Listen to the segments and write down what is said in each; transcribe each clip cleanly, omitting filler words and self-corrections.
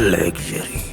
Luxury.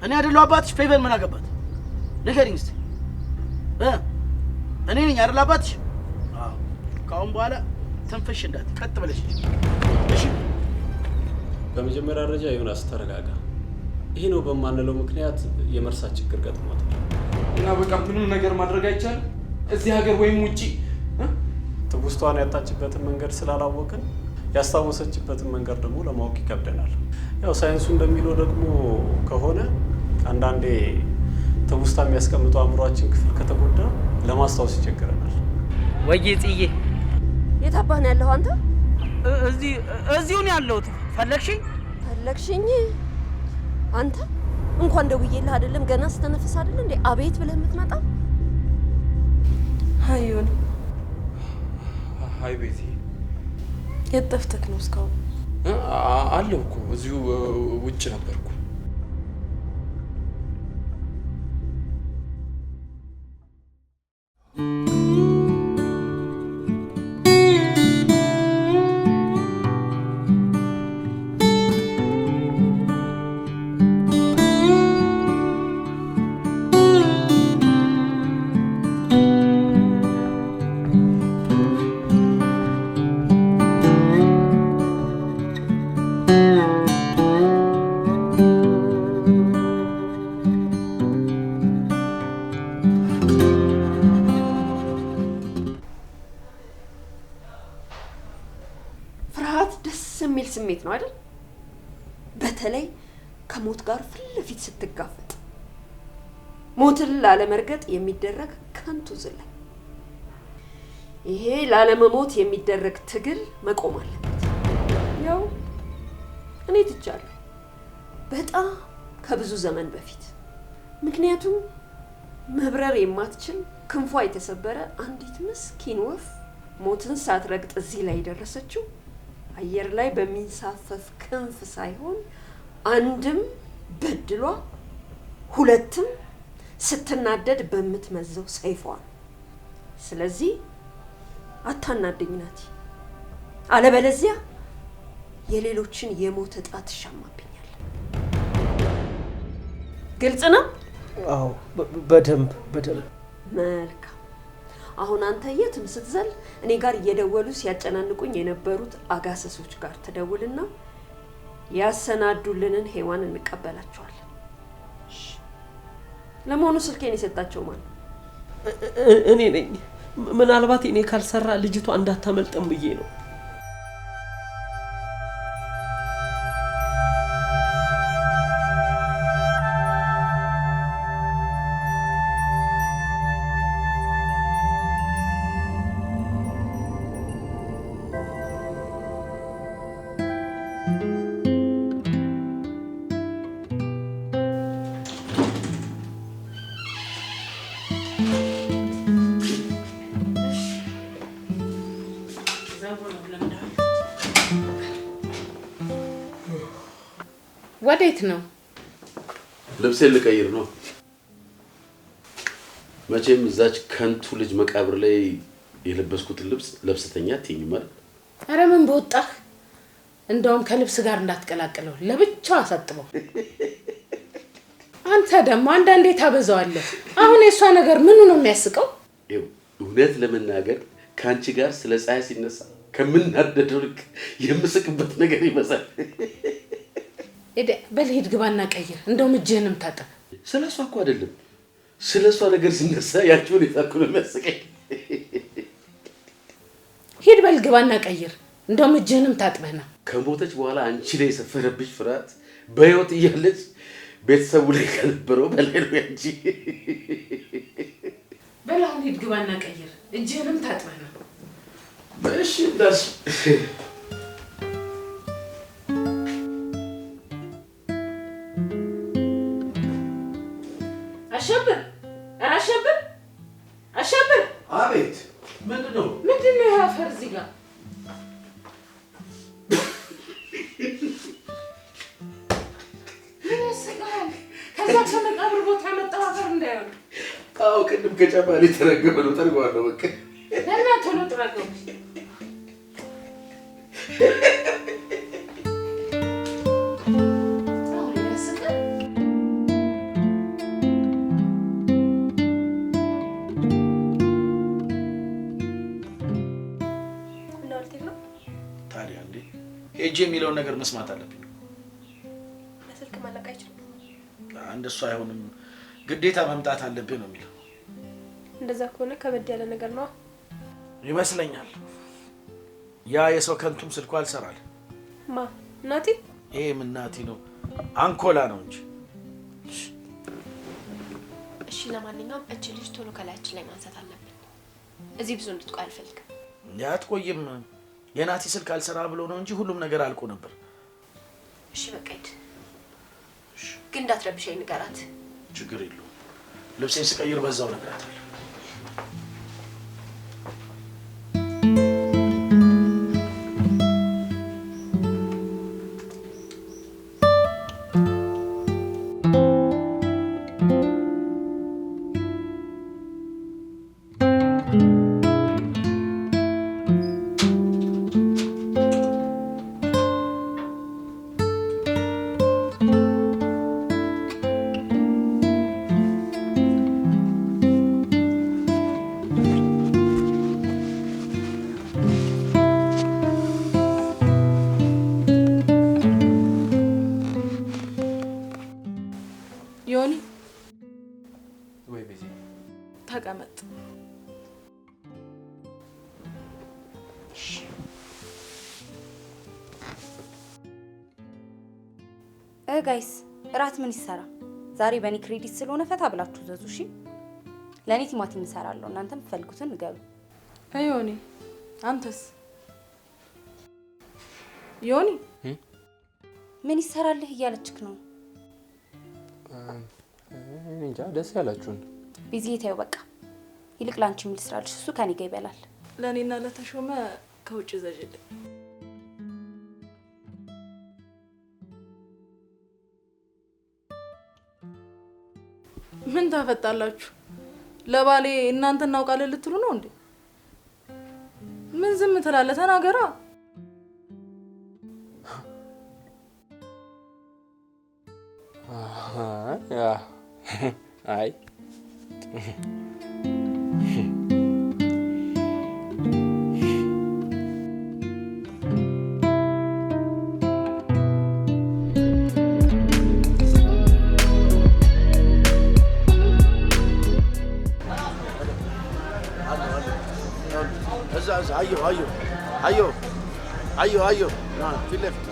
أنا أدري لو أباتش فيفن من أقبض نكرينست أنا نيجي أدري لو أباتش كأم بالا تنفش الناس كتب ليش إيش በመጀመሪያ ደረጃ ዮናስ ተረጋጋ ይሄ ነው በማንለው ምክንያት የመርሳት ችግር ገጥሞታል እና በቃ ምንም ነገር ማድረግ አይቻልም እዚህ ሀገር ወይም ውጪ ትውስቷን ያጣችበትን መንገድ ስላላወቅን ያስታወሰችበትን መንገድ ደግሞ ለማወቅ ይከብደናል ያው ሳይንሱ እንደሚለው ደግሞ ከሆነ አንዳንዴ ትውስታ የሚያስቀምጠው አእምሮአችን ክፍል ከተጎዳ ለማስታወስ ይቸገረናል ወይዬ ጽዬ የታባህን ያለው አንተ እዚሁ ነው ያለሁት ፈለግሽኝ አንተ እንኳን ደውዬልህ አይደለም ገና ስተነፍስ አይደል እንዴ አቤት ብለህ የምትመጣው ሃዩን ሃይ ቤቲ የጠፍተክ ነው እስካሁን አለሁ እኮ እዚሁ ውጭ ነበርኩ ስሜት ነው አይደል በተለይ ከሞት ጋር ፊት ለፊት ስትጋፈጥ ሞትን ላለመርገጥ የሚደረግ ከንቱ ዝላይ ይሄ ላለመሞት የሚደረግ ትግል መቆም አለበት ያው እኔ ትቻለሁ በጣም ከብዙ ዘመን በፊት ምክንያቱም መብረር የማትችል ክንፏ የተሰበረ አንዲት ምስኪን ወፍ ሞትን ሳትረግጥ እዚህ ላይ ደረሰችው አየር ላይ በሚንሳፈፍ ክንፍ ሳይሆን አንድም በድሏ ሁለትም ስትናደድ በምትመዘው ሰይፏ ስለዚህ አታናደኝ ናቲ አለበለዚያ የሌሎችን የሞት ዕጣ ትሻማብኛል ግልጽ ነው አዎ በደንብ መልካም አሁን አንተ የትም ስትዘል እኔ ጋር እየደወሉ ሲያጨናንቁኝ የነበሩት አጋሰሶች ጋር ተደውልና ያሰናዱልንን ሄዋን እንቀበላቸዋለን ለመሆኑ ስልኬን የሰጣቸው ማን እኔ ነኝ ምናልባት እኔ ካልሰራ ልጅቷ እንዳታመልጠም ብዬ ነው ወዴት ነው ልብሴን ልቀይር ነው መቼም እዛች ከንቱ ልጅ መቃብር ላይ የለበስኩትን ልብስ ለብስተኛ ትይኝ ማለት አረ ምን በወጣህ እንደውም ከልብስ ጋር እንዳትቀላቅለው ለብቻው አሳጥበው አንተ ደግሞ አንዳንዴ ታበዛዋለህ አሁን የሷ ነገር ምኑ ነው የሚያስቀው እውነት ለመናገር ካንቺ ጋር ስለ ፀሐይ ሲነሳ ከምናደደው ልክ የምስቅበት ነገር ይበዛል በልሂድ ግባና ቀይር። እንደውም እጅህንም ታጠብ። ስለሷ እኮ አይደለም። ስለሷ ነገር ሲነሳ ያቺውን የታኩል የሚያስቀኝ። ሂድ በል ግባና ቀይር። እንደውም እጅህንም ታጥበህና ከሞተች በኋላ አንቺ ላይ የሰፈረብሽ ፍርሃት በህይወት እያለች ቤተሰቡ ላይ ከነበረው በላይ ነው ያንቺ። በላው ሂድ ግባና ቀይር። እጅህንም ታጥበህና እሺ ዳስ አሸብር አቤት ምንድነው ይሄ አፈር እዚህ ጋር? ምን ያስቃል? ከዛ ከመቃብር ቦታ የመጣው አፈር እንዳይሆን። አዎ ቅድም ከጨማሪ ተረገመ ነው ጠርጓለሁ። በቃ ለና ቶሎ ጥራገው። ሄጄ የሚለውን ነገር መስማት አለብኝ። በስልክ ማለቅ አይችልም። እንደሱ አይሆንም፣ ግዴታ መምጣት አለብኝ ነው የሚለው። እንደዛ ከሆነ ከበድ ያለ ነገር ነው ይመስለኛል። ያ የሰው ከንቱም ስልኩ አልሰራል። ማ ናቲ? ይሄ ምን ናቲ ነው? አንኮላ ነው እንጂ። እሺ ለማንኛውም እቺ ልጅ ቶሎ ከላያችን ላይ ማንሳት አለብን። እዚህ ብዙ እንድትቆይ አልፈልግም። ያትቆይም የናቲ ስልክ አልሰራ ብሎ ነው እንጂ ሁሉም ነገር አልቆ ነበር። እሺ በቃ ሂድ፣ ግን እንዳትረብሸኝ ንገራት። ችግር የለውም። ልብሴን ስቀይር በዛው ነግራታለሁ። ዮኒ ወይ ቤዚ ተቀመጥ። ጋይስ እራት ምን ይሰራ? ዛሬ በእኔ ክሬዲት ስለሆነ ፈታ ብላችሁ ዘዙ። እሺ ለኔ ቲማቲም እንሰራለሁ፣ እናንተም ፈልጉትን ንገሩ። ዮኒ አንተስ? ዮኒ ምን ይሰራልህ እያለችክ ነው? እንጃ ደስ ያላችሁን። ቢዚ ታዩ በቃ። ይልቅ ላንቺ ምን ልስራልሽ? እሱ ከኔ ጋር ይበላል። ለኔና ለተሾመ ከውጭ ዘጅልኝ። ምን ታፈጣላችሁ? ለባሌ እናንተ እናውቃለን ልትሉ ነው እንዴ? ምን ዝም ትላለህ? ተናገራ። አይ አዮ ፊት ለፊት።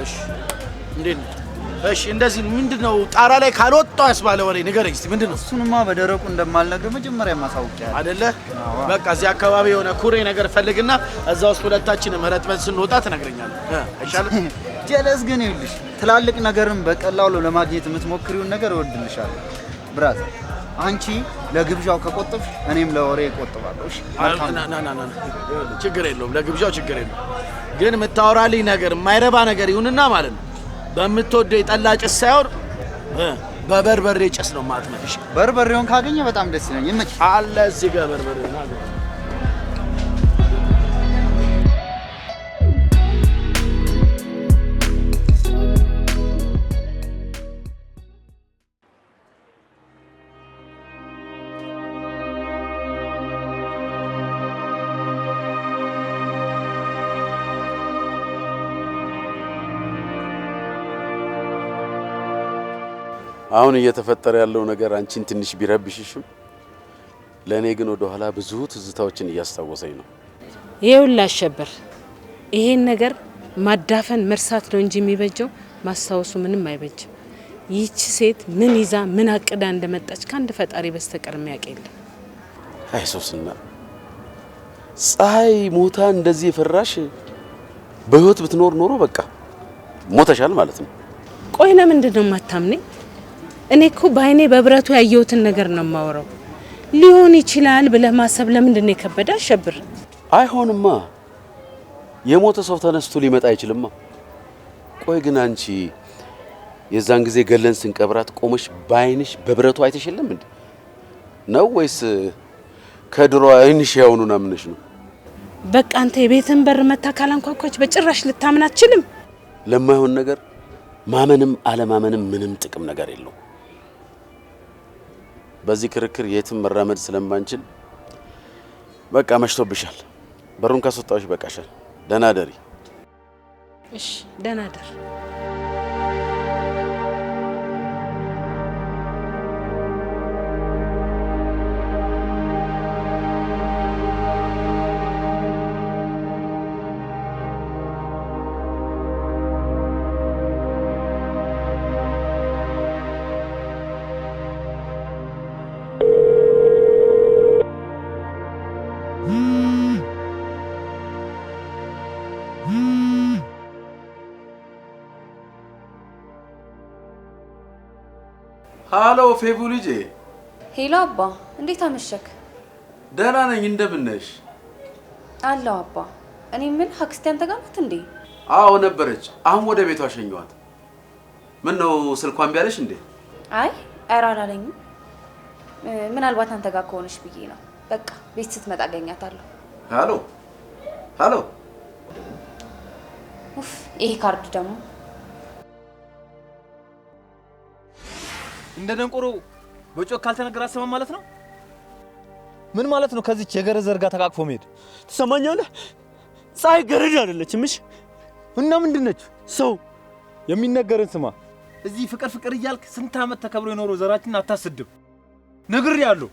እሺ እንዴት ነው? እሺ እንደዚህ ምንድነው? ጣራ ላይ ካልወጣው ያስባለ ወሬ ንገረኝ እስቲ ምንድነው? እሱንማ በደረቁ እንደማልነግር መጀመሪያ ማሳውቂያ አይደለ? በቃ እዚህ አካባቢ የሆነ ኩሬ ነገር ፈልግና እዛ ውስጥ ሁለታችንም ረጥበን ስንወጣ ትነግረኛለህ። አይሻልም? ጀለስ ግን ይልሽ ትላልቅ ነገርን በቀላሉ ለማግኘት የምትሞክሪውን ነገር እወድልሻለሁ ብራዘር። አንቺ ለግብዣው ከቆጥብሽ እኔም ለወሬ እቆጥባለሁ። እሺ ችግር የለውም፣ ለግብዣው ችግር የለውም። ግን የምታወራልኝ ነገር የማይረባ ነገር ይሁንና ማለት ነው በምትወደው የጠላ ጭስ ሳይሆን በበርበሬ ጭስ ነው ማጥመድሽ። በርበሬውን ካገኘ በጣም ደስ ይለኛል። ይመች አለ እዚህ ጋር በርበሬ ነው። አሁን እየተፈጠረ ያለው ነገር አንቺን ትንሽ ቢረብሽሽም ለኔ ግን ወደ ኋላ ብዙ ትዝታዎችን እያስታወሰኝ ነው። ይኸውልህ አሸብር፣ ይሄን ነገር ማዳፈን መርሳት ነው እንጂ የሚበጀው ማስታወሱ ምንም አይበጅም። ይህች ሴት ምን ይዛ ምን አቅዳ እንደመጣች ከአንድ ፈጣሪ በስተቀር የሚያውቅ የለም። አይ ሶስና፣ ፀሐይ ሞታ እንደዚህ የፈራሽ በህይወት ብትኖር ኖሮ በቃ ሞተሻል ማለት ነው። ቆይ ለምንድን ነው የማታምነኝ? እኔ እኮ በአይኔ በብረቱ ያየሁትን ነገር ነው የማወራው። ሊሆን ይችላል ብለህ ማሰብ ለምንድን ነው የከበደ? አሸብር፣ አይሆንማ። የሞተ ሰው ተነስቶ ሊመጣ አይችልማ። ቆይ ግን አንቺ የዛን ጊዜ ገለን ስንቀብራት ቆመሽ በአይንሽ በብረቱ አይተሽልም እንዴ? ነው ወይስ ከድሮ አይንሽ ያውኑን አምነሽ ነው? በቃ አንተ የቤትን በር መታ ካላንኳኳች በጭራሽ ልታምን አትችልም። ለማይሆን ነገር ማመንም አለማመንም ምንም ጥቅም ነገር የለው። በዚህ ክርክር የትም መራመድ ስለማንችል በቃ መሽቶብሻል። በሩን ካስወጣሽ በቃሻል። ደህና ደሪ። እሺ ደህና ደር። ሃሎ ፌቡ ልጄ። ሄሎ አባ፣ እንዴት አመሸክ? ደህና ነኝ። እንደምን ነሽ? አለሁ አባ። እኔ ምን አክስቴ አንተ ጋር ናት እንዴ? አዎ ነበረች። አሁን ወደ ቤቷ ሸኘኋት። ምን ነው ስልኳን ቢያለሽ እንዴ? አይ ኧረ አላለኝም። ምናልባት አንተ ጋር ከሆነሽ ብዬ ነው። በቃ ቤት ስትመጣ አገኛታለሁ። ሃሎ ሃሎ። ኡፍ ይሄ ካርድ ደግሞ እንደ ደንቆሮ በጮክ ካልተነገረ አሰማም ማለት ነው። ምን ማለት ነው? ከዚች የገረድ ዘር ጋር ተቃቅፎ መሄድ ትሰማኛለህ? ፀሐይ ገረድ አይደለችም። እሺ እና ምንድነች? ሰው የሚነገርን ስማ። እዚህ ፍቅር ፍቅር እያልክ ስንት ዓመት ተከብሮ የኖረው ዘራችንን አታስድብ። ነግሬሃለሁ።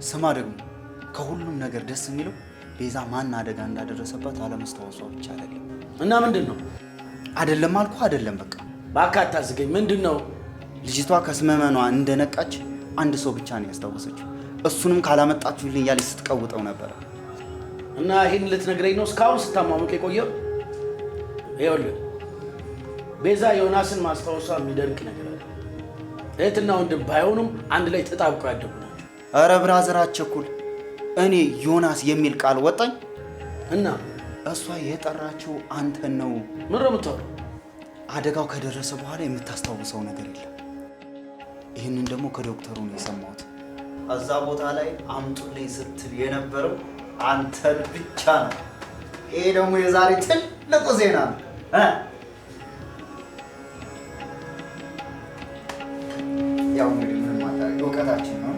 ስማ ደግሞ ከሁሉም ነገር ደስ የሚለው ቤዛ ማን አደጋ እንዳደረሰባት አለመስታወሷ ብቻ አይደለም። እና ምንድነው? አይደለም አልኩ አይደለም። በቃ ባካታ ዝገኝ። ምንድነው? ልጅቷ ከስመመኗ እንደነቃች አንድ ሰው ብቻ ነው ያስታወሰችው። እሱንም ካላመጣችሁልኝ ያለች ስትቀውጠው ነበር። እና ይሄን ልትነግረኝ ነው እስካሁን ስታማሙቅ የቆየው? ይኸውልህ ቤዛ ዮናስን ማስታወሷ የሚደንቅ ነገር አለ። እህትና ወንድም ባይሆኑም አንድ ላይ ተጣብቀው ያደጉ ናቸው። ኧረ ብራዘር አትቸኩል። እኔ ዮናስ የሚል ቃል ወጣኝ እና እሷ የጠራችው አንተን ነው። ምን ነው የምታወራው? አደጋው ከደረሰ በኋላ የምታስታውሰው ነገር የለም። ይህንን ደግሞ ከዶክተሩ ነው የሰማሁት። እዛ ቦታ ላይ አምጡልኝ ስትል የነበረው አንተን ብቻ ነው። ይሄ ደግሞ የዛሬ ትልቁ ዜና ነው። ያው እንግዲህ ምንም ማድረግ እውቀታችን ነው።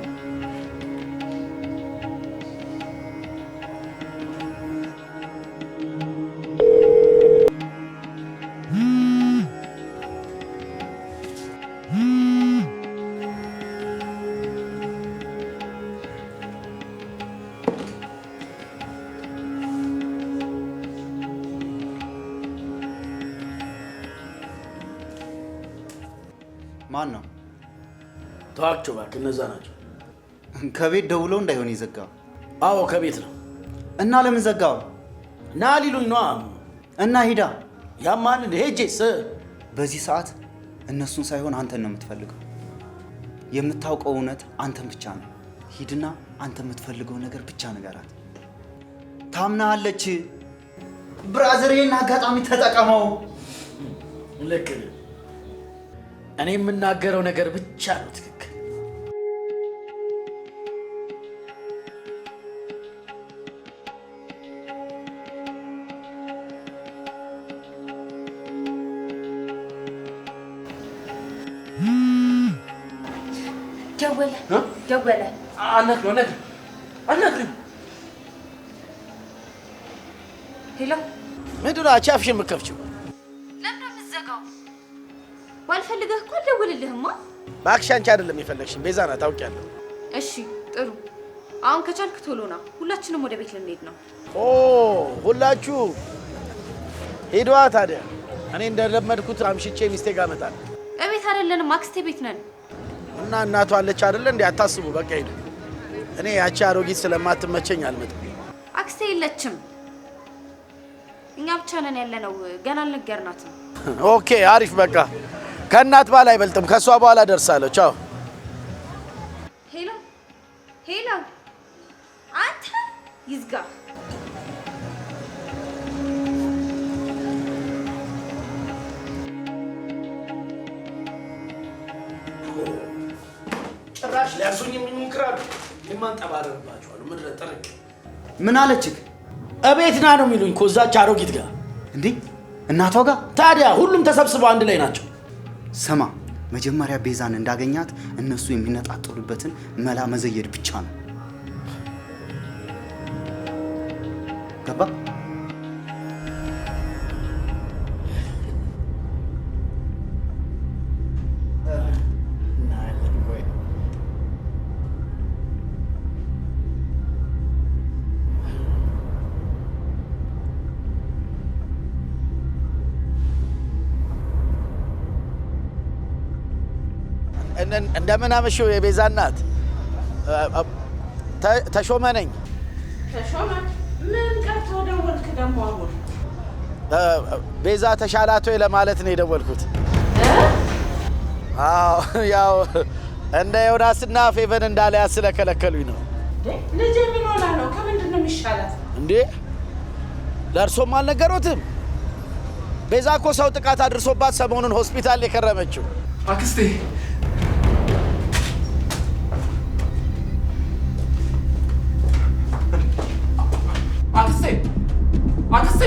ማን ነው? ተዋቸው እባክህ፣ እነዛ ናቸው። ከቤት ደውለው እንዳይሆን ይዘጋው። አዎ ከቤት ነው። እና ለምን ዘጋው? ና ሊሉኝ ነዋ። እና ሂዳ ያማን ሄጄስ በዚህ ሰዓት እነሱን ሳይሆን አንተን ነው የምትፈልገው። የምታውቀው እውነት አንተም ብቻ ነው። ሂድና አንተ የምትፈልገው ነገር ብቻ ንገራት። ታምናለች። ብራዘር ይሄን አጋጣሚ ተጠቀመው። ልክ እኔ የምናገረው ነገር ብቻ ነው ትክክል። ደወለ። አናግሪው። ሄሎ፣ ምንድን ነው አንቺ አፍሽን የምትከፍቺው? ለምን ነው የምትዘጋው? ባልፈልግህ እኮ አልደውልልህማ። እባክሽ አንቺ አይደለም የፈለግሽኝ፣ ቤዛ ናት ታውቂያለሁ። እሺ ጥሩ። አሁን ከቻልክ ቶሎ ና፣ ሁላችንም ወደ ቤት ልንሄድ ነው። ኦ ሁላችሁ ሄዷ። ታዲያ እኔ እንደለመድኩት አምሽቼ ሚስቴ ጋር እመጣለሁ። እቤት አይደለንም፣ አክስቴ ቤት ነን። እና እናቷ አለች አይደለ? እንዴ አታስቡ፣ በቃ ሄዱ። እኔ ያቺ አሮጊት ስለማትመቸኝ አልመጣም። አክስቴ የለችም፣ እኛ ብቻ ነን ያለነው። ገና አልነገርናትም። ኦኬ አሪፍ። በቃ ከእናት ባል አይበልጥም። ከእሷ በኋላ ደርሳለሁ። ቻው። ሄሎ ሄሎ፣ አንተ ይዝጋ። ጭራሽ ሊያዙኝ የሚሞክራሉ። የማንጠባረርባቸዋሉ። ምድረ ጥርቅ። ምን አለችህ? እቤት ና ነው የሚሉኝ እኮ እዛች አሮጊት ጋር። እንዴ እናቷ ጋር? ታዲያ ሁሉም ተሰብስበው አንድ ላይ ናቸው። ስማ፣ መጀመሪያ ቤዛን እንዳገኛት እነሱ የሚነጣጠሉበትን መላ መዘየድ ብቻ ነው። ገባ? እንደምን አመሽው የቤዛ እናት። ተሾመ ነኝ። ተሾመ? ምን ቀርቶ ደወልክ ደግሞ አሁን? ቤዛ ተሻላቶ ለማለት ነው የደወልኩት። አዎ ያው እንደ ዮናስና ፌቨን እንዳለ ስለከለከሉኝ ነው። ልጅ ምን ሆና ነው? ከምንድን ነው የሚሻላት? እንዴ ለእርሶም አልነገሩትም? ቤዛ እኮ ሰው ጥቃት አድርሶባት ሰሞኑን ሆስፒታል የከረመችው። አክስቴ አክስቴ